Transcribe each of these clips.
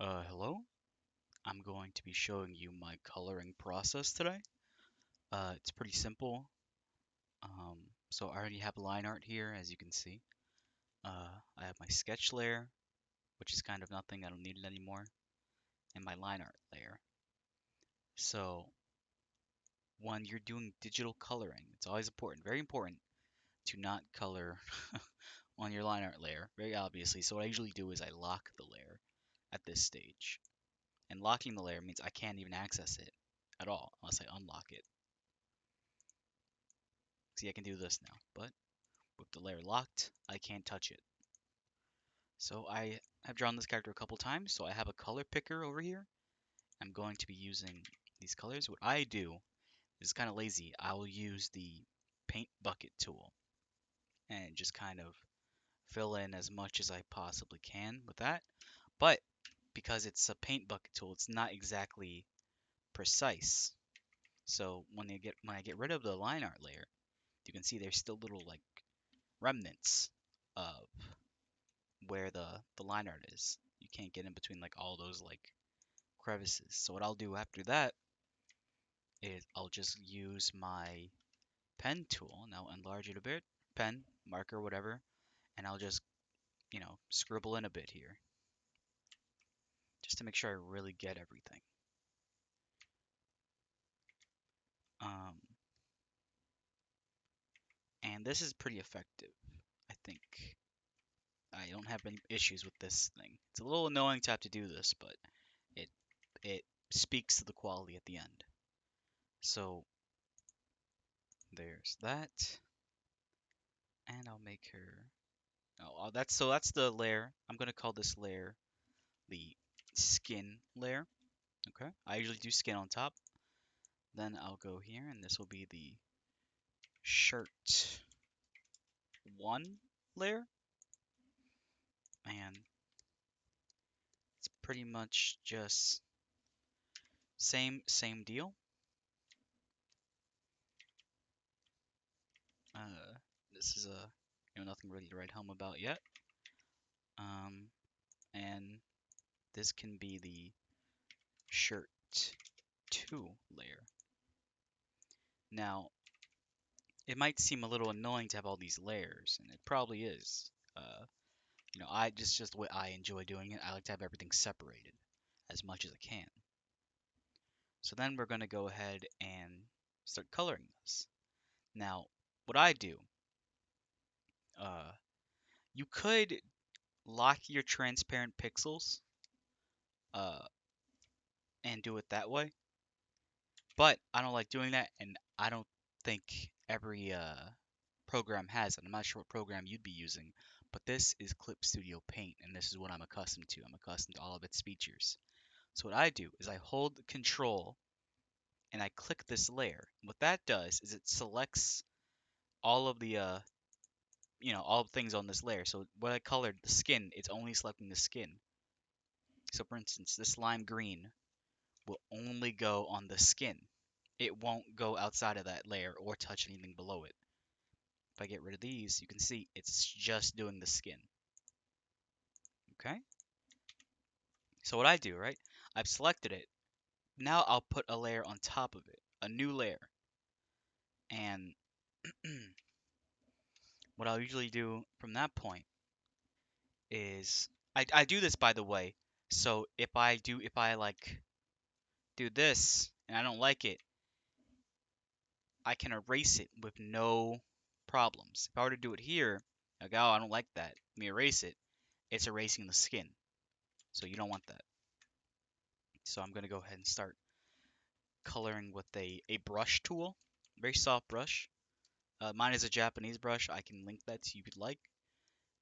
Hello. I'm going to be showing you my coloring process today. It's pretty simple. Um, so I already have line art here, as you can see. I have my sketch layer, which is kind of nothing. I don't need it anymore, and my line art layer. So when you're doing digital coloring, it's always important, very important, to not color on your line art layer, very obviously. So what I usually do is I lock the layer at this stage. And locking the layer means I can't even access it at all unless I unlock it. See, I can do this now, but with the layer locked, I can't touch it. So I have drawn this character a couple times, so I have a color picker over here. I'm going to be using these colors. What I do is kind of lazy. I will use the paint bucket tool and just kind of fill in as much as I possibly can with that. But because it's a paint bucket tool, it's not exactly precise. So when I get rid of the line art layer, you can see there's still little like remnants of where the line art is. You can't get in between like all those like crevices. So what I'll do after that is I'll just use my pen tool, and I'll enlarge it a bit, pen, marker, whatever, and I'll just, scribble in a bit here, just to make sure I really get everything. Um, and this is pretty effective, I think. I don't have any issues with this thing. It's a little annoying to have to do this, but it it speaks to the quality at the end. So there's that. And I'll make her. Oh, that's the layer. I'm gonna call this layer the skin layer. Okay. I usually do skin on top. Then I'll go here, and this will be the shirt one layer, and it's pretty much just same deal. Uh, this is nothing really to write home about yet. Um, and this can be the shirt two layer. Now, it might seem a little annoying to have all these layers, and it probably is. I just the way I enjoy doing it. I like to have everything separated as much as I can. So then we're going to go ahead and start coloring this. Now, what I do, uh, you could lock your transparent pixels uh, and do it that way, but I don't like doing that, and I don't think every program has it. I'm not sure what program you'd be using, but this is Clip Studio Paint, and this is what I'm accustomed to. I'm accustomed to all of its features. So what I do is I hold Control and I click this layer. What that does is it selects all of the all the things on this layer. So what I colored the skin, it's only selecting the skin. So for instance, this lime green will only go on the skin. It won't go outside of that layer or touch anything below it. If I get rid of these, you can see it's just doing the skin. Okay? So what I do, right? I've selected it. Now I'll put a layer on top of it, a new layer. And what I'll usually do from that point is I do this by the way. So if I like do this and I don't like it, I can erase it with no problems. If I were to do it here, like, oh, I don't like that, let me erase it, it's erasing the skin. So you don't want that. So I'm going to go ahead and start coloring with a brush tool, very soft brush. Mine is a Japanese brush. I can link that to you if you'd like.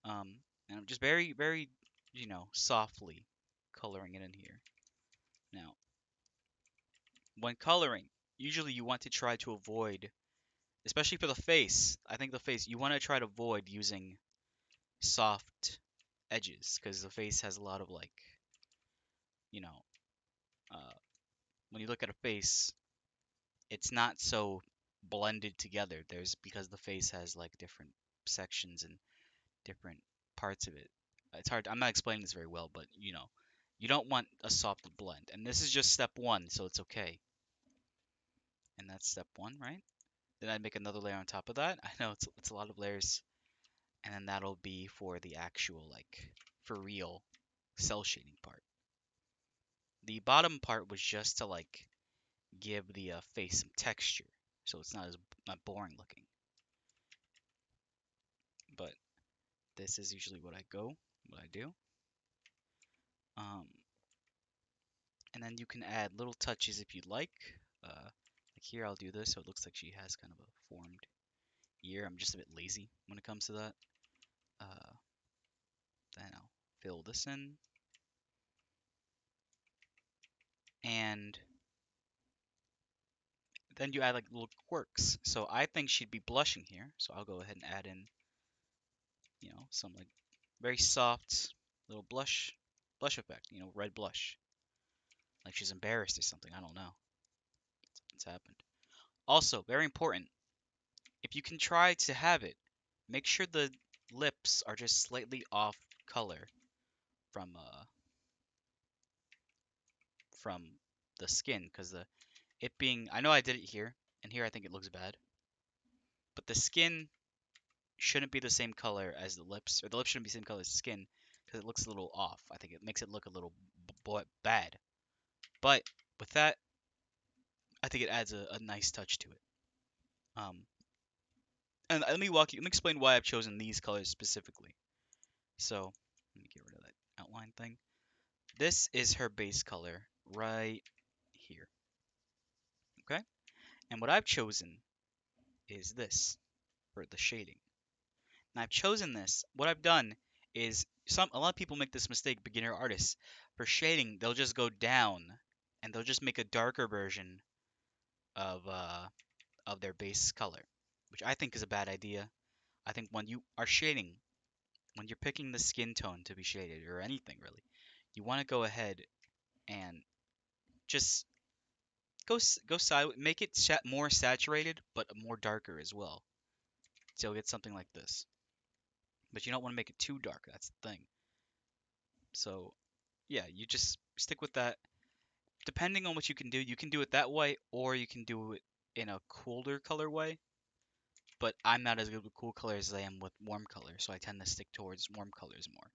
Um, and I'm just very, softly coloring it in here. Now, when coloring, usually you want to try to avoid, especially for the face, I think the face, you want to try to avoid using soft edges because the face has a lot of like, you know, uh, when you look at a face, it's not so blended together. There's because the face has like different sections and different parts of it. It's hard. I'm not explaining this very well, but You don't want a soft blend. And this is just step one, so it's okay. And that's step one, right? Then I'd make another layer on top of that. I know it's a lot of layers. And then that'll be for the actual, like, for real cell shading part. The bottom part was just to, like, give the face some texture, so it's not boring looking. But this is usually what I do. Um, and then you can add little touches if you'd like. Like here, I'll do this so it looks like she has kind of a formed ear. I'm just a bit lazy when it comes to that. Uh, then I'll fill this in. And then you add like little quirks. So I think she'd be blushing here. So I'll go ahead and add in, some like very soft little blush effect, red blush. Like she's embarrassed or something. I don't know. It's happened. Also, very important, if you can try to have it, make sure the lips are just slightly off color from uh from the skin, because I know I did it here, and here I think it looks bad, but the skin shouldn't be the same color as the lips, or the lips shouldn't be the same color as the skin, because it looks a little off. I think it makes it look a little bad. But with that, I think it adds a nice touch to it. Um, and let me explain why I've chosen these colors specifically. So let me get rid of that outline thing. This is her base color right here. Okay? And what I've chosen is this for the shading. And I've chosen this. What I've done is a lot of people make this mistake, beginner artists. For shading, they'll just go down and they'll just make a darker version of their base color, which I think is a bad idea. I think when you are shading, when you're picking the skin tone to be shaded or anything really, you want to go ahead and just go side, make it more saturated but more darker as well. So you'll get something like this. But you don't want to make it too dark. That's the thing. So yeah, you just stick with that. Depending on what you can do it that way, or you can do it in a cooler color way. But I'm not as good with cool colors as I am with warm colors, so I tend to stick towards warm colors more.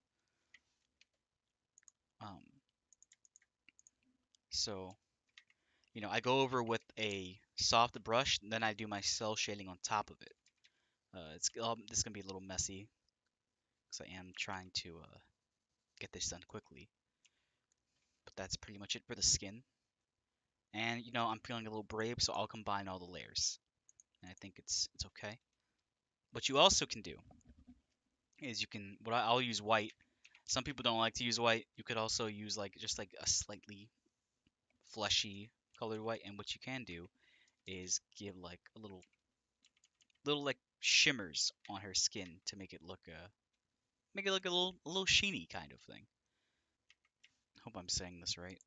Um, so I go over with a soft brush, and then I do my cell shading on top of it. This is gonna be a little messy because I am trying to get this done quickly. But that's pretty much it for the skin. And I'm feeling a little brave, so I'll combine all the layers. And I think it's okay. What you also can do is I'll use white. Some people don't like to use white. You could also use just like a slightly fleshy colored white. And what you can do is give like a little like shimmers on her skin to make it look a little sheeny kind of thing. Hope I'm saying this right.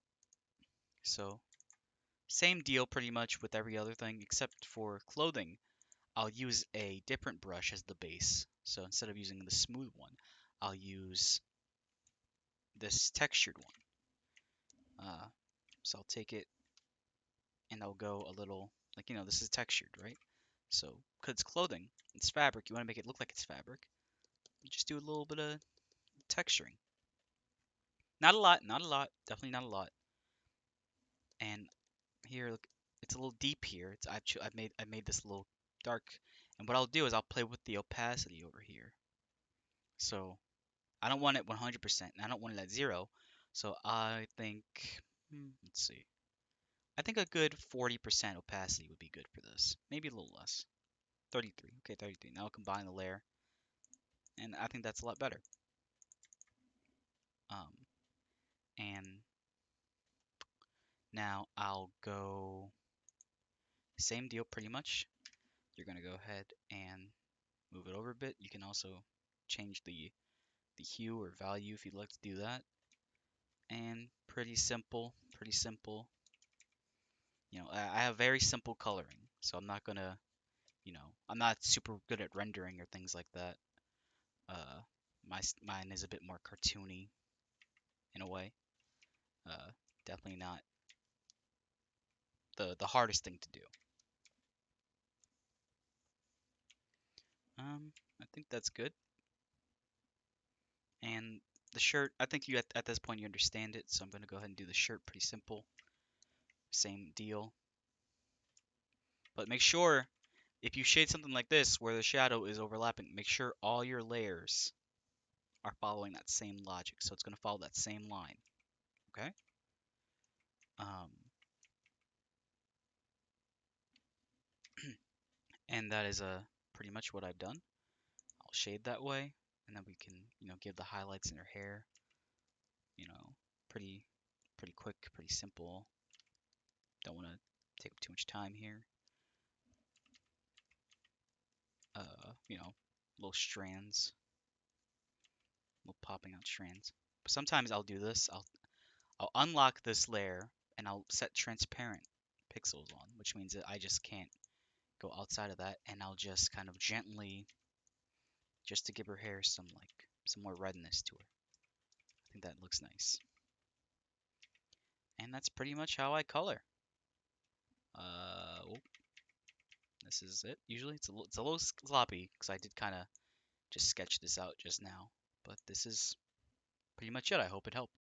So same deal pretty much with every other thing except for clothing. I'll use a different brush as the base. So instead of using the smooth one, I'll use this textured one. So I'll take it and I'll go a little, like, this is textured, right? So, because it's clothing, it's fabric, you want to make it look like it's fabric. You just do a little bit of texturing. Not a lot, not a lot, definitely not a lot. And here, look, it's a little deep here. I've made this a little dark. And what I'll do is I'll play with the opacity over here. So I don't want it 100%, and I don't want it at 0. So I think, let's see. I think a good 40% opacity would be good for this. Maybe a little less. 33. Okay, 33. Now I'll combine the layer, and I think that's a lot better. Um, and now I'll go same deal pretty much. You're gonna go ahead and move it over a bit. You can also change the hue or value if you'd like to do that. And pretty simple, pretty simple. I have very simple coloring, so I'm not gonna, I'm not super good at rendering or things like that. Uh, mine is a bit more cartoony in a way. Definitely not the hardest thing to do. I think that's good. And the shirt, I think you at this point you understand it, so I'm gonna go ahead and do the shirt. Pretty simple, same deal. But make sure if you shade something like this where the shadow is overlapping, make sure all your layers are following that same logic. So it's gonna follow that same line. Okay. Um, and that is pretty much what I've done. I'll shade that way, and then we can, give the highlights in her hair. You know, pretty, pretty quick, pretty simple. Don't want to take up too much time here. Little strands, little popping out strands. But sometimes I'll do this. I'll unlock this layer and I'll set transparent pixels on, which means that I just can't go outside of that, and I'll just kind of gently, just to give her hair some more redness to her. I think that looks nice. And that's pretty much how I color. Oh, this is it. Usually it's a little sloppy because I did kind of just sketch this out just now, but this is pretty much it. I hope it helped.